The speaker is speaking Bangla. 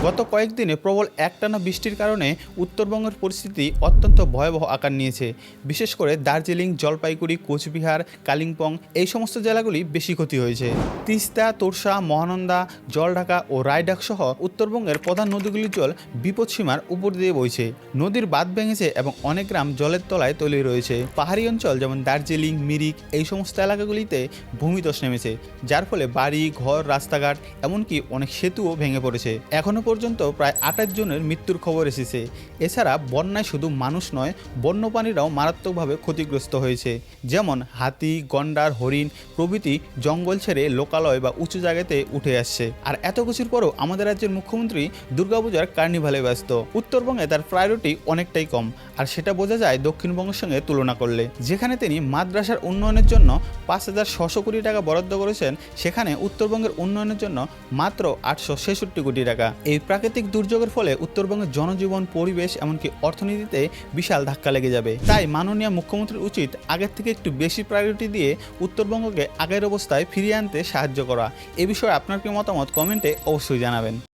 গত কয়েকদিনে প্রবল একটানা বৃষ্টির কারণে উত্তরবঙ্গের পরিস্থিতি অত্যন্ত ভয়াবহ আকার নিয়েছে। বিশেষ করে দার্জিলিং, জলপাইগুড়ি, কোচবিহার, কালিম্পং এই সমস্ত জেলাগুলি বেশি ক্ষতি হয়েছে। তিস্তা, তোরসা, মহানন্দা, জলঢাকা ও রায়ডাক সহ উত্তরবঙ্গের প্রধান নদীগুলির জল বিপদসীমার উপর দিয়ে বইছে। নদীর বাঁধ ভেঙেছে এবং অনেক গ্রাম জলের তলায় তলিয়ে রয়েছে। পাহাড়ি অঞ্চল যেমন দার্জিলিং, মিরিক এই সমস্ত এলাকাগুলিতে ভূমিধস নেমেছে, যার ফলে বাড়ি, ঘর, রাস্তাঘাট এমনকি অনেক সেতুও ভেঙে পড়েছে। এখনও পর্যন্ত প্রায় 28 জনের মৃত্যুর খবর এসেছে। এছাড়া বন্যায় শুধু মানুষ নয়, বন্যপ্রাণীরাও মারাত্মকভাবে ক্ষতিগ্রস্ত হয়েছে। যেমন হাতি, গন্ডার, হরিণ প্রভৃতি জঙ্গল ছেড়ে লোকালয় বা উঁচু জায়গাতে উঠে আসছে। আর এত কিছুর পরও আমাদের রাজ্যের মুখ্যমন্ত্রী দুর্গাপূজার কার্নিভালে ব্যস্ত। উত্তরবঙ্গে তার প্রায়োরিটি অনেকটাই কম, আর সেটা বোঝা যায় দক্ষিণবঙ্গের সঙ্গে তুলনা করলে। যেখানে তিনি মাদ্রাসার উন্নয়নের জন্য 5,600 কোটি টাকা বরাদ্দ করেছেন, সেখানে উত্তরবঙ্গের উন্নয়নের জন্য মাত্র 866 কোটি টাকা। এই প্রাকৃতিক দুর্যোগের ফলে উত্তরবঙ্গের জনজীবন, পরিবেশ এমনকি অর্থনীতিতে বিশাল ধাক্কা লেগে যাবে। তাই মাননীয় মুখ্যমন্ত্রীর উচিত আগের থেকে একটু বেশি প্রায়োরিটি দিয়ে উত্তরবঙ্গকে আগের অবস্থায় ফিরিয়ে আনতে সাহায্য করা। এ বিষয়ে আপনার কি মতামত কমেন্টে অবশ্যই জানাবেন।